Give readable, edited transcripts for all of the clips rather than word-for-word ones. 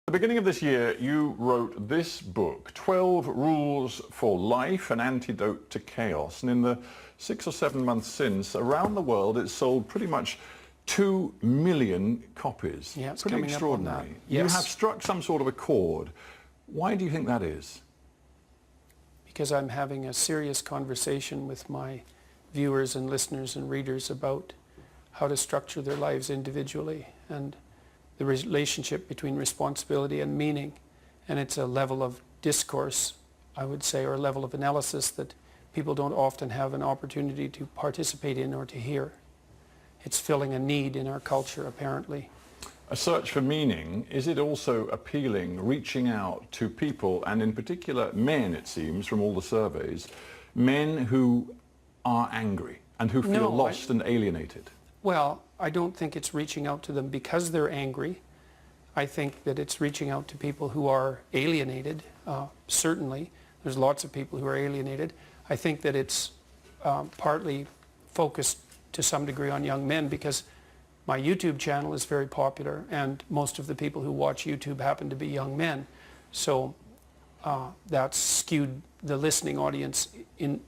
At the beginning of this year, you wrote this book, 12 Rules for Life, an Antidote to Chaos. And in the 6 or 7 months since, around the world, it's sold pretty much 2 million copies. Yeah, it's pretty coming extraordinary. up on that. Yes. You have struck some sort of a chord. Why do you think that is? Because I'm having a serious conversation with my viewers and listeners and readers about how to structure their lives individually and the relationship between responsibility and meaning. And it's a level of discourse, I would say, or a level of analysis that people don't often have an opportunity to participate in or to hear. It's filling a need in our culture, apparently. A search for meaning, is it also appealing, reaching out to people, and in particular men, it seems, from all the surveys, men who are angry and who feel lost and alienated? Well, I don't think it's reaching out to them because they're angry. I think that it's reaching out to people who are alienated, certainly. There's lots of people who are alienated. I think that it's partly focused to some degree on young men because my YouTube channel is very popular and most of the people who watch YouTube happen to be young men. So that's skewed the listening audience in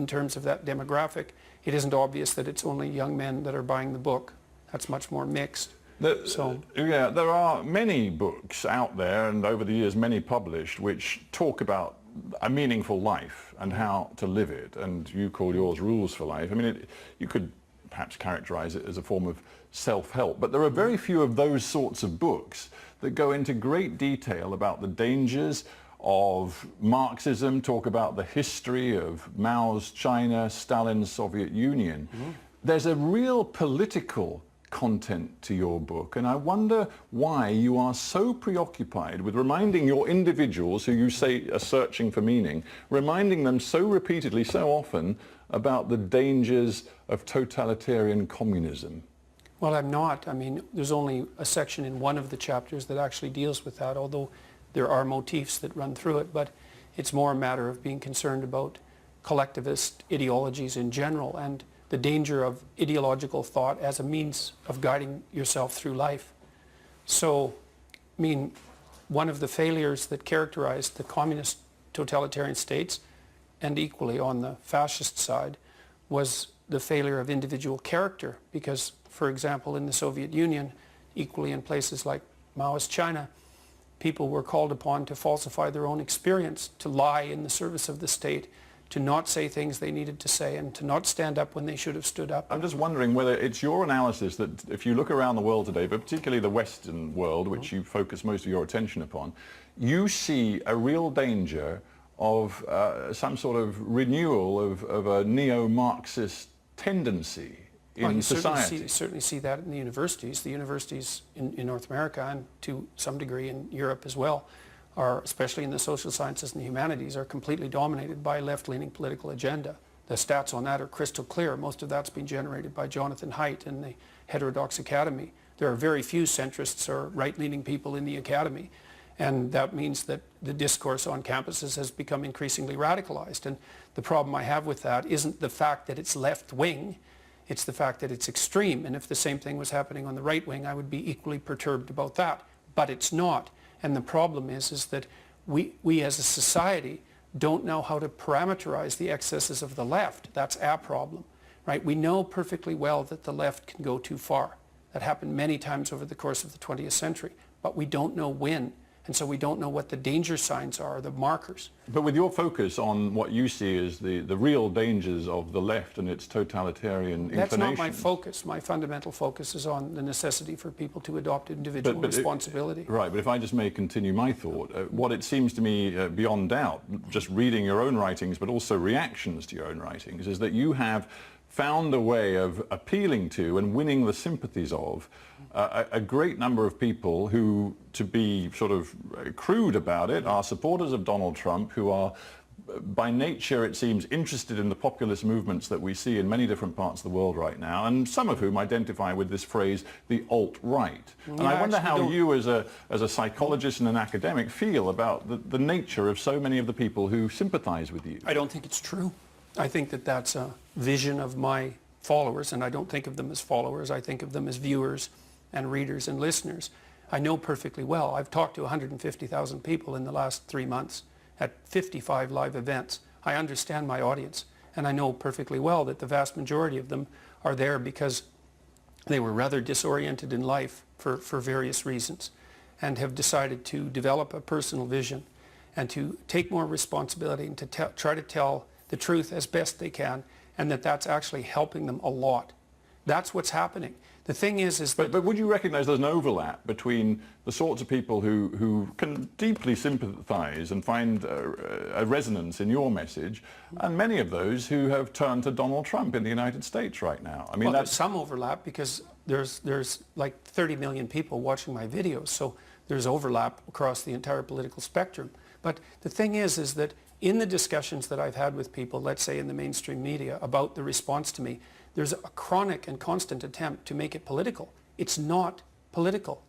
terms of that demographic. It isn't obvious that it's only young men that are buying the book. That's much more mixed. Yeah, there are many books out there, and over the years many published, which talk about a meaningful life and how to live it, and you call yours Rules for Life. I mean, you could perhaps characterize it as a form of self-help, but there are very few of those sorts of books that go into great detail about the dangers of Marxism, talk about the history of Mao's China, Stalin's Soviet Union. There's a real political content to your book, and I wonder why you are so preoccupied with reminding your individuals, who you say are searching for meaning, reminding them so repeatedly, so often, about the dangers of totalitarian communism. Well, I'm not. I mean, there's only a section in one of the chapters that actually deals with that, although there are motifs that run through it, but it's more a matter of being concerned about collectivist ideologies in general and the danger of ideological thought as a means of guiding yourself through life. So, I mean, one of the failures that characterized the communist totalitarian states, and equally on the fascist side, was the failure of individual character. Because, for example, in the Soviet Union, equally in places like Mao's China, people were called upon to falsify their own experience, to lie in the service of the state, to not say things they needed to say, and to not stand up when they should have stood up. I'm just wondering whether it's your analysis that if you look around the world today, but particularly the Western world, which you focus most of your attention upon, you see a real danger of some sort of renewal of a neo-Marxist tendency in society. You certainly see that in the universities. The universities in North America, and to some degree in Europe as well, are, especially in the social sciences and the humanities, are completely dominated by a left-leaning political agenda. The stats on that are crystal clear. Most of that's been generated by Jonathan Haidt and the Heterodox Academy. There are very few centrists or right-leaning people in the academy, and that means that the discourse on campuses has become increasingly radicalized. And the problem I have with that isn't the fact that it's left-wing, it's the fact that it's extreme. And if the same thing was happening on the right wing, I would be equally perturbed about that. But it's not. And the problem is that we as a society don't know how to parameterize the excesses of the left. That's our problem, right? We know perfectly well that the left can go too far. That happened many times over the course of the 20th century. But we don't know when. And so we don't know what the danger signs are, the markers. But with your focus on what you see as the real dangers of the left and its totalitarian inclinations... That's not my focus. My fundamental focus is on the necessity for people to adopt individual responsibility. Right, but if I just may continue my thought, what it seems to me beyond doubt, just reading your own writings, but also reactions to your own writings, is that you have found a way of appealing to and winning the sympathies of a great number of people who, to be sort of crude about it, are supporters of Donald Trump, who are by nature, it seems, interested in the populist movements that we see in many different parts of the world right now, and some of whom identify with this phrase, the alt-right. And I wonder how you, as a psychologist and an academic, feel about the nature of so many of the people who sympathize with you. I don't think it's true. I think that that's a vision of my followers, and I don't think of them as followers. I think of them as viewers and readers and listeners. I know perfectly well. I've talked to 150,000 people in the last 3 months at 55 live events. I understand my audience, and I know perfectly well that the vast majority of them are there because they were rather disoriented in life for various reasons and have decided to develop a personal vision and to take more responsibility and to try to tell the truth as best they can, and that's actually helping them a lot. That's what's happening. The thing is that... But would you recognize there's an overlap between the sorts of people who can deeply sympathize and find a resonance in your message, and many of those who have turned to Donald Trump in the United States right now? I mean, well, there's some overlap because there's like 30 million people watching my videos, so there's overlap across the entire political spectrum. But the thing is that in the discussions that I've had with people, let's say in the mainstream media, about the response to me, there's a chronic and constant attempt to make it political. It's not political.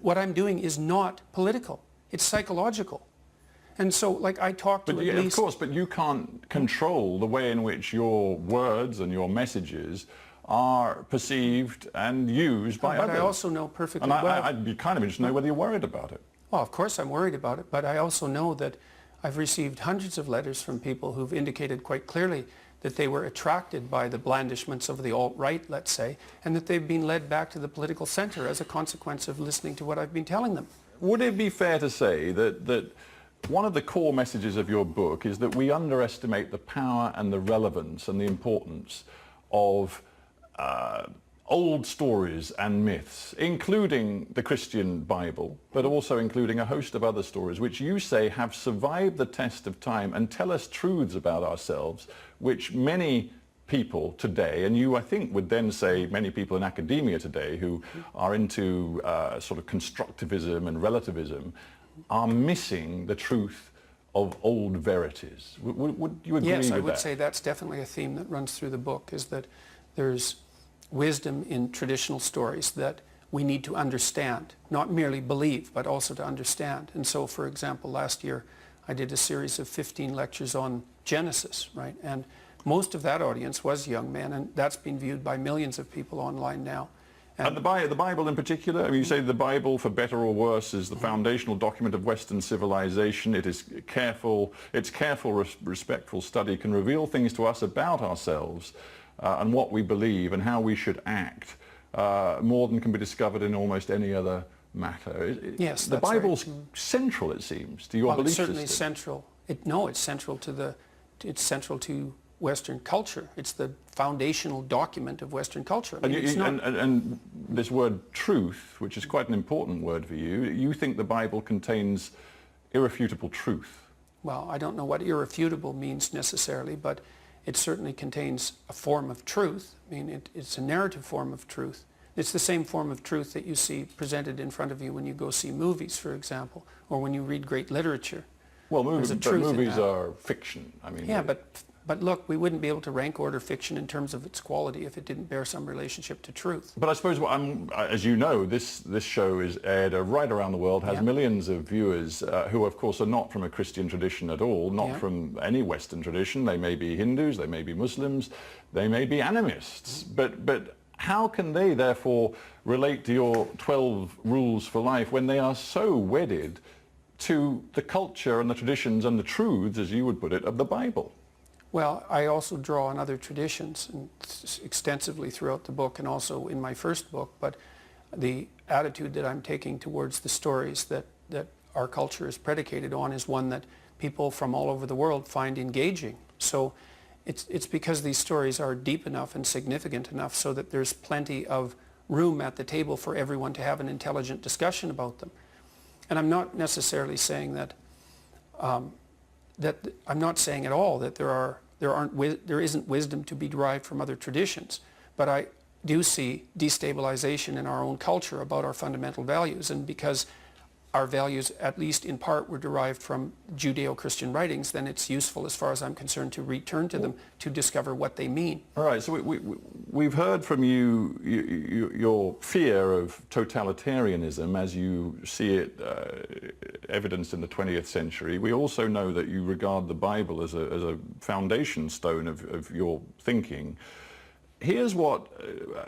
What I'm doing is not political. It's psychological. And so, like, I talk to at least... Of course, but you can't control the way in which your words and your messages are perceived and used by others. But I also know perfectly well... And I'd be kind of interested to know whether you're worried about it. Well, of course I'm worried about it, but I also know that I've received hundreds of letters from people who've indicated quite clearly that they were attracted by the blandishments of the alt-right, let's say, and that they've been led back to the political center as a consequence of listening to what I've been telling them. Would it be fair to say that one of the core messages of your book is that we underestimate the power and the relevance and the importance of old stories and myths, including the Christian Bible, but also including a host of other stories, which you say have survived the test of time and tell us truths about ourselves, which many people today, and you, I think, would then say many people in academia today who are into sort of constructivism and relativism, are missing the truth of old verities. Would you agree with that? Yes, I would say that's definitely a theme that runs through the book, is that there's wisdom in traditional stories that we need to understand, not merely believe, but also to understand. And so, for example, last year I did a series of 15 lectures on Genesis, right? And most of that audience was young men, and that's been viewed by millions of people online now. And the Bible in particular, I mean, you say the Bible, for better or worse, is the foundational document of Western civilization. It is careful, respectful study can reveal things to us about ourselves and what we believe and how we should act, more than can be discovered in almost any other matter. Yes, the that's Bible's right. central, it seems, to your belief It's certainly system. central. It's central to Western culture. It's the foundational document of Western culture. I mean, and this word truth, which is quite an important word for you, you think the Bible contains irrefutable truth. Well, I don't know what irrefutable means necessarily, but it certainly contains a form of truth. I mean, it's a narrative form of truth. It's the same form of truth that you see presented in front of you when you go see movies, for example, or when you read great literature. Well, movies are fiction. I mean, yeah, but look, we wouldn't be able to rank order fiction in terms of its quality if it didn't bear some relationship to truth. But I suppose, as you know, this show is aired right around the world, has millions of viewers who, of course, are not from a Christian tradition at all, not from any Western tradition. They may be Hindus, they may be Muslims, they may be animists. But how can they, therefore, relate to your 12 rules for life when they are so wedded to the culture and the traditions and the truths, as you would put it, of the Bible? Well, I also draw on other traditions extensively throughout the book and also in my first book, but the attitude that I'm taking towards the stories that our culture is predicated on is one that people from all over the world find engaging. So it's because these stories are deep enough and significant enough so that there's plenty of room at the table for everyone to have an intelligent discussion about them. And I'm not necessarily saying that I'm not saying at all that there isn't wisdom to be derived from other traditions, but I do see destabilization in our own culture about our fundamental values, and because our values, at least in part, were derived from Judeo-Christian writings, then it's useful, as far as I'm concerned, to return to them to discover what they mean. All right, so we've heard from you your fear of totalitarianism as you see it evidenced in the 20th century. We also know that you regard the Bible as a foundation stone of your thinking. Here's what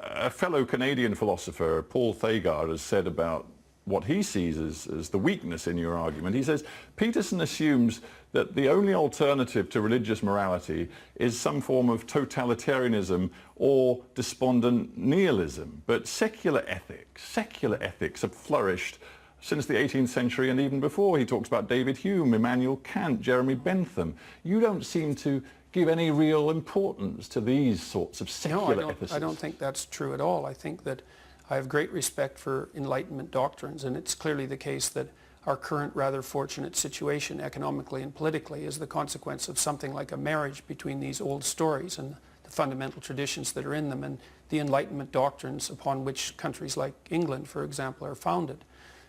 a fellow Canadian philosopher, Paul Thagard, has said about what he sees as the weakness in your argument. He says, Peterson assumes that the only alternative to religious morality is some form of totalitarianism or despondent nihilism. But secular ethics have flourished since the 18th century and even before. He talks about David Hume, Immanuel Kant, Jeremy Bentham. You don't seem to give any real importance to these sorts of secular ethicists. I don't think that's true at all. I think that I have great respect for Enlightenment doctrines, and it's clearly the case that our current rather fortunate situation economically and politically is the consequence of something like a marriage between these old stories and the fundamental traditions that are in them and the Enlightenment doctrines upon which countries like England, for example, are founded.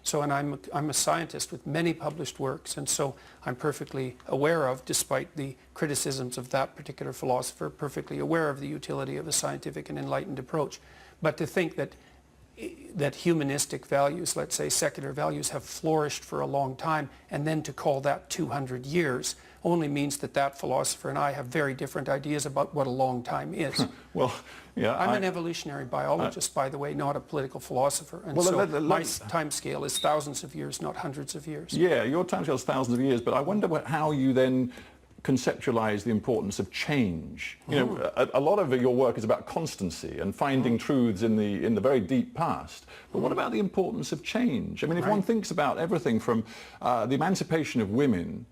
So, and I'm a scientist with many published works, and so I'm perfectly aware of, despite the criticisms of that particular philosopher, perfectly aware of the utility of a scientific and enlightened approach. But to think that humanistic values, let's say secular values, have flourished for a long time, and then to call that 200 years only means that that philosopher and I have very different ideas about what a long time is. Well, yeah, I'm an evolutionary biologist, by the way, not a political philosopher, and well, so my time scale is thousands of years, not hundreds of years. Yeah, your time scale is thousands of years, but I wonder how you then conceptualize the importance of change. You know, a lot of your work is about constancy and finding truths in the very deep past. But what about the importance of change? I mean, if one thinks about everything from the emancipation of women,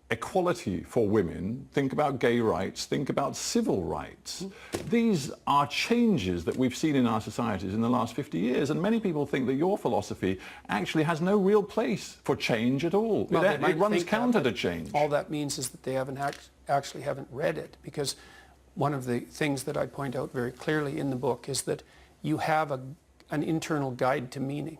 equality for women, think about gay rights, think about civil rights. These are changes that we've seen in our societies in the last 50 years, and many people think that your philosophy actually has no real place for change at all. Well, it runs counter to change. All that means is that they actually haven't read it, because one of the things that I point out very clearly in the book is that you have an internal guide to meaning.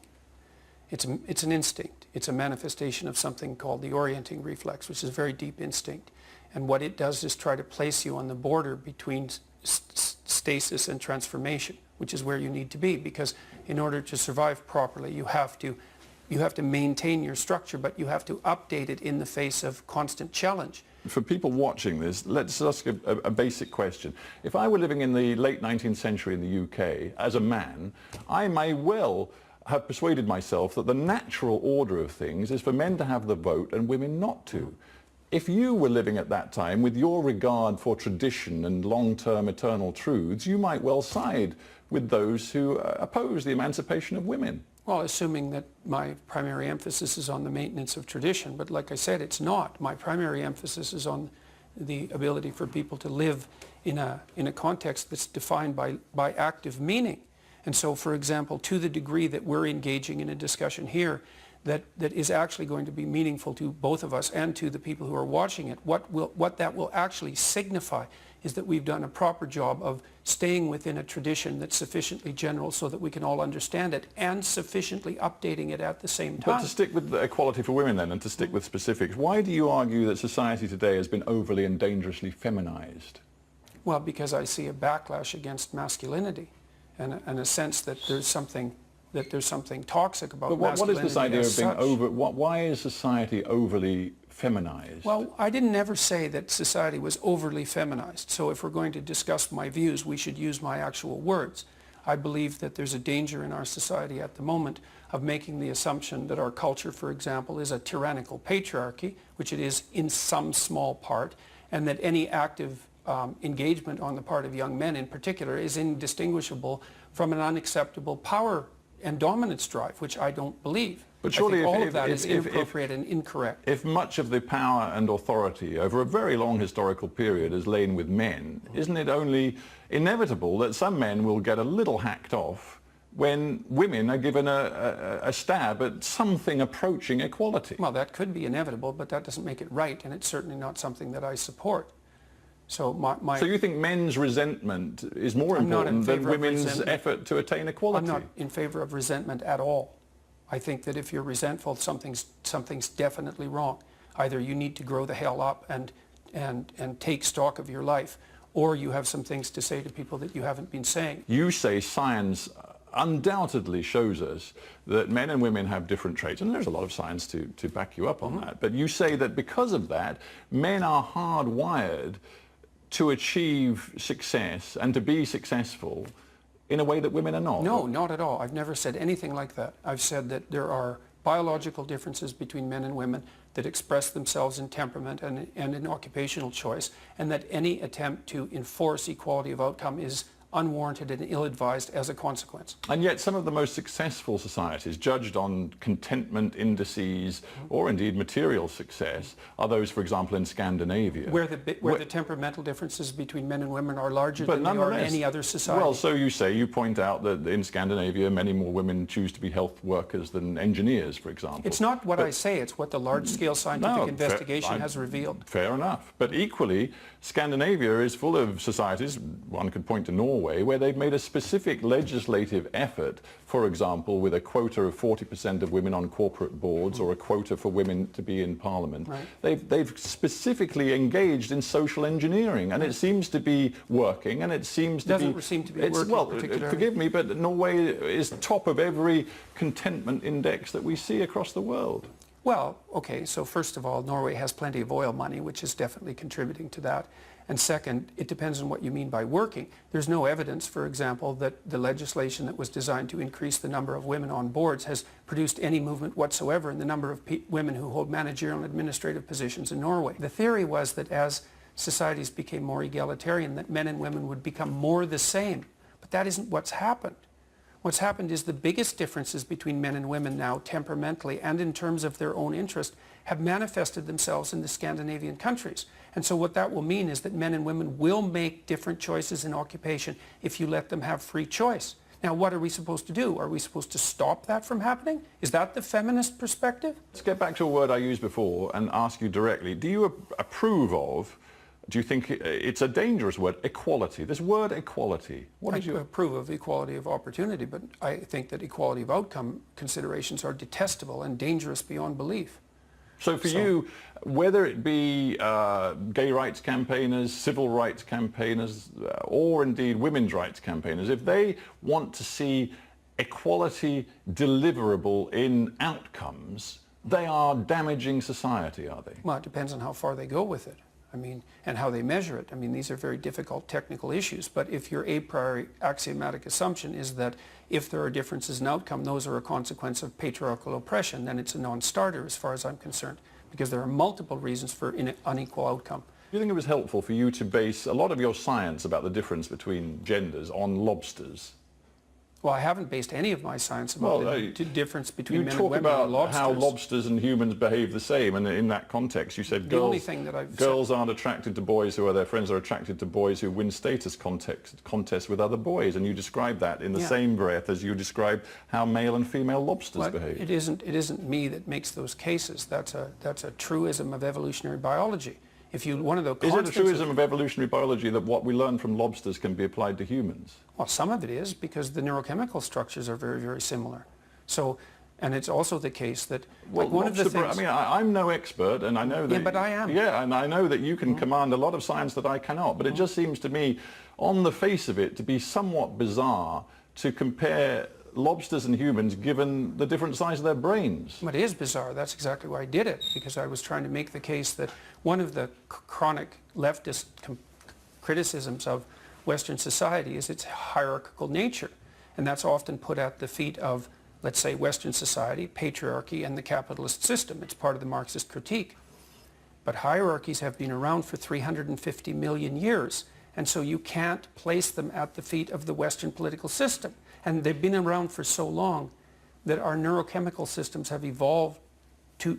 It's an instinct. It's a manifestation of something called the orienting reflex, which is a very deep instinct. And what it does is try to place you on the border between stasis and transformation, which is where you need to be, because in order to survive properly, you have to maintain your structure, but you have to update it in the face of constant challenge. For people watching this, let's ask a basic question. If I were living in the late 19th century in the UK as a man, I may well have persuaded myself that the natural order of things is for men to have the vote and women not to. If you were living at that time with your regard for tradition and long-term eternal truths, you might well side with those who oppose the emancipation of women. Well, assuming that my primary emphasis is on the maintenance of tradition, but like I said, it's not. My primary emphasis is on the ability for people to live in a context that's defined by active meaning. And so, for example, to the degree that we're engaging in a discussion here that is actually going to be meaningful to both of us and to the people who are watching it, what that will actually signify is that we've done a proper job of staying within a tradition that's sufficiently general so that we can all understand it, and sufficiently updating it at the same time. But to stick with the equality for women then, and to stick with specifics, why do you argue that society today has been overly and dangerously feminized? Well, because I see a backlash against masculinity, and a sense that there's something toxic about masculinity. But what is this idea of being over? Why is society overly feminized? Well, I didn't ever say that society was overly feminized. So if we're going to discuss my views, we should use my actual words. I believe that there's a danger in our society at the moment of making the assumption that our culture, for example, is a tyrannical patriarchy, which it is in some small part, and that any active engagement on the part of young men in particular is indistinguishable from an unacceptable power and dominance drive, which I don't believe. But surely all of that is inappropriate and incorrect. If much of the power and authority over a very long historical period has lain with men, isn't it only inevitable that some men will get a little hacked off when women are given a stab at something approaching equality? Well, that could be inevitable, but that doesn't make it right, and it's certainly not something that I support. So So you think men's resentment is more important than women's effort to attain equality? I'm not in favor of resentment at all. I think that if you're resentful, something's definitely wrong. Either you need to grow the hell up and take stock of your life, or you have some things to say to people that you haven't been saying. You say science undoubtedly shows us that men and women have different traits, and there's a lot of science to back you up on that. But you say that because of that, men are hardwired to achieve success and to be successful in a way that women are not? No, not at all. I've never said anything like that. I've said that there are biological differences between men and women that express themselves in temperament and in occupational choice, and that any attempt to enforce equality of outcome is unwarranted and ill-advised as a consequence. And yet some of the most successful societies, judged on contentment indices or indeed material success, are those, for example, in Scandinavia. Where the temperamental differences between men and women are larger than they are in any other society. Well, so you say, you point out that in Scandinavia many more women choose to be health workers than engineers, for example. It's not what I say, it's what the large-scale scientific investigation has revealed. Fair enough. But equally, Scandinavia is full of societies, one could point to Norway, where they've made a specific legislative effort, for example, with a quota of 40% of women on corporate boards or a quota for women to be in parliament. Right. They've specifically engaged in social engineering, and it seems to be working, and it seems to Doesn't seem to be working particularly. Forgive me, but Norway is top of every contentment index that we see across the world. Well, okay, so first of all, Norway has plenty of oil money, which is definitely contributing to that. And second, it depends on what you mean by working. There's no evidence, for example, that the legislation that was designed to increase the number of women on boards has produced any movement whatsoever in the number of women who hold managerial and administrative positions in Norway. The theory was that as societies became more egalitarian, that men and women would become more the same. But that isn't what's happened. What's happened is the biggest differences between men and women now, temperamentally and in terms of their own interest, have manifested themselves in the Scandinavian countries. And so what that will mean is that men and women will make different choices in occupation if you let them have free choice. Now, what are we supposed to do? Are we supposed to stop that from happening? Is that the feminist perspective? Let's get back to a word I used before and ask you directly. Do you approve of, do you think it's a dangerous word, equality? This word equality. I approve of equality of opportunity, but I think that equality of outcome considerations are detestable and dangerous beyond belief. So for you, whether it be gay rights campaigners, civil rights campaigners, or indeed women's rights campaigners, if they want to see equality deliverable in outcomes, they are damaging society, are they? Well, it depends on how far they go with it. I mean, and how they measure it. I mean, these are very difficult technical issues, but if your a priori axiomatic assumption is that if there are differences in outcome, those are a consequence of patriarchal oppression, then it's a non-starter as far as I'm concerned, because there are multiple reasons for unequal outcome. Do you think it was helpful for you to base a lot of your science about the difference between genders on lobsters? Well, I haven't based any of my science about the difference between men and women. You talk about lobsters. how lobsters and humans behave the same, and in that context you said girls aren't attracted to boys who are their friends, are attracted to boys who win status contests with other boys, and you describe that in the same breath as you describe how male and female lobsters behave. It isn't me that makes those cases. That's a truism of evolutionary biology. Is it a truism of evolutionary biology that what we learn from lobsters can be applied to humans? Well, some of it is, because the neurochemical structures are very, very similar. So, and it's also the case that one of the things... I mean, I'm no expert, and I know that... Yeah, but I am. Yeah, and I know that you can command a lot of science that I cannot, but it just seems to me, on the face of it, to be somewhat bizarre to compare lobsters and humans given the different size of their brains. It is bizarre. That's exactly why I did it, because I was trying to make the case that one of the chronic leftist criticisms of Western society is its hierarchical nature, and that's often put at the feet of, let's say, Western society, patriarchy, and the capitalist system. It's part of the Marxist critique. But hierarchies have been around for 350 million years, and so you can't place them at the feet of the Western political system. And they've been around for so long that our neurochemical systems have evolved to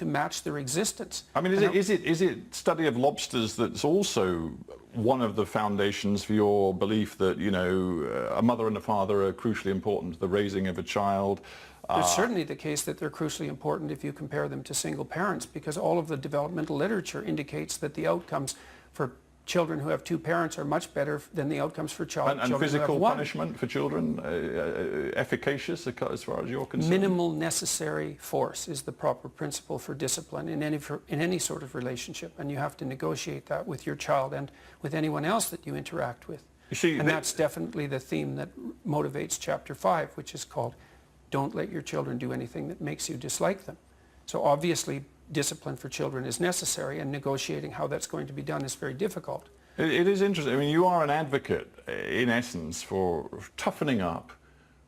match their existence. I mean, is it study of lobsters that's also one of the foundations for your belief that, you know, a mother and a father are crucially important to the raising of a child? It's certainly the case that they're crucially important if you compare them to single parents, because all of the developmental literature indicates that the outcomes for children who have two parents are much better than the outcomes for children who have one. And physical punishment for children efficacious as far as you're concerned? Minimal necessary force is the proper principle for discipline in any sort of relationship, and you have to negotiate that with your child and with anyone else that you interact with. And that's definitely the theme that motivates Chapter 5, which is called Don't Let Your Children Do Anything That Makes You Dislike Them. So obviously discipline for children is necessary, and negotiating how that's going to be done is very difficult. It is interesting. I mean, you are an advocate, in essence, for toughening up,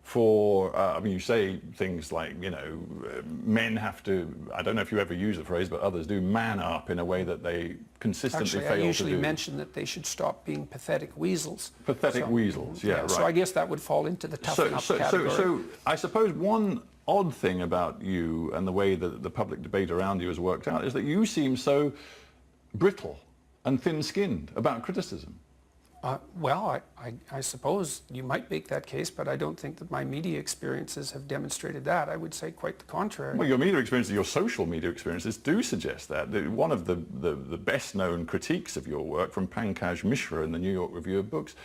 for, I mean, you say things like, you know, men have to, I don't know if you ever use the phrase, but others do, man up in a way that they consistently fail to do. Actually, I usually mention that they should stop being pathetic weasels. Pathetic weasels, yeah, right. So I guess that would fall into the toughen up category. So I suppose one odd thing about you and the way that the public debate around you has worked out is that you seem so brittle and thin-skinned about criticism. Well, I suppose you might make that case, but I don't think that my media experiences have demonstrated that. I would say quite the contrary. Well, your media experiences, your social media experiences do suggest that. One of the best-known critiques of your work from Pankaj Mishra in the New York Review of Books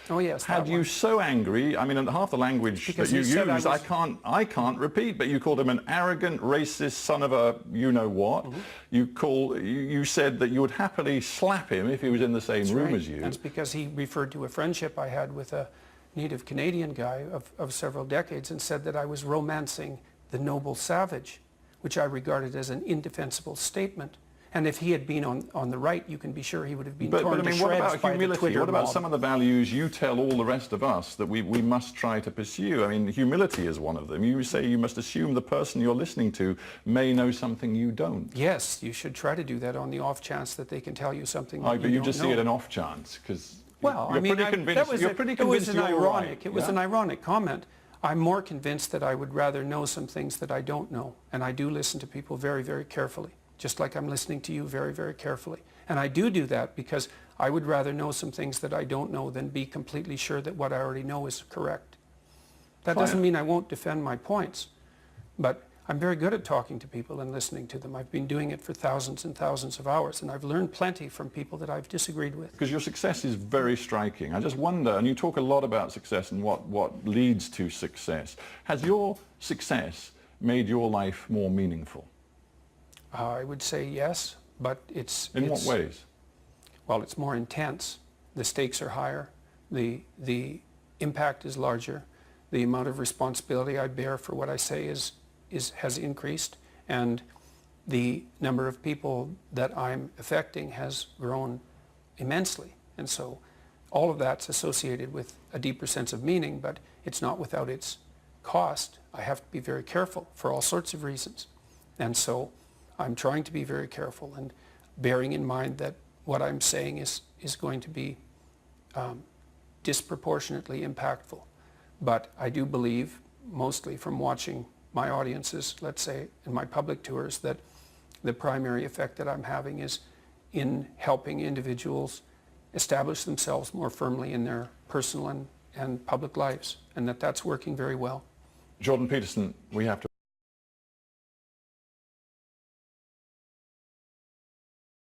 had you so angry. I mean, half the language that you used, I can't repeat, but you called him an arrogant, racist son of a you-know-what. Mm-hmm. You said that you would happily slap him if he was in the same room as you. That's because he referred to a friendship I had with a native Canadian guy of several decades and said that I was romancing the noble savage, which I regarded as an indefensible statement. And if he had been on the right, you can be sure he would have been torn to shreds by the Twitter mob. What about some of the values you tell all the rest of us that we must try to pursue? I mean, humility is one of them. You say you must assume the person you're listening to may know something you don't. Yes, you should try to do that on the off chance that they can tell you something that you don't know. But you just see it an off chance, because well, you're pretty convinced it was an ironic comment. I'm more convinced that I would rather know some things that I don't know. And I do listen to people very, very carefully, just like I'm listening to you very, very carefully. And I do that because I would rather know some things that I don't know than be completely sure that what I already know is correct. That doesn't mean I won't defend my points, but I'm very good at talking to people and listening to them. I've been doing it for thousands and thousands of hours, and I've learned plenty from people that I've disagreed with. Because your success is very striking. I just wonder, and you talk a lot about success and what leads to success. Has your success made your life more meaningful? I would say yes, but it's... In what ways? Well, it's more intense. The stakes are higher. The impact is larger. The amount of responsibility I bear for what I say has increased, and the number of people that I'm affecting has grown immensely. And so all of that's associated with a deeper sense of meaning, but it's not without its cost. I have to be very careful for all sorts of reasons. And so I'm trying to be very careful and bearing in mind that what I'm saying is going to be disproportionately impactful. But I do believe, mostly from watching my audiences, let's say, in my public tours, that the primary effect that I'm having is in helping individuals establish themselves more firmly in their personal and public lives, and that's working very well. Jordan Peterson, we have to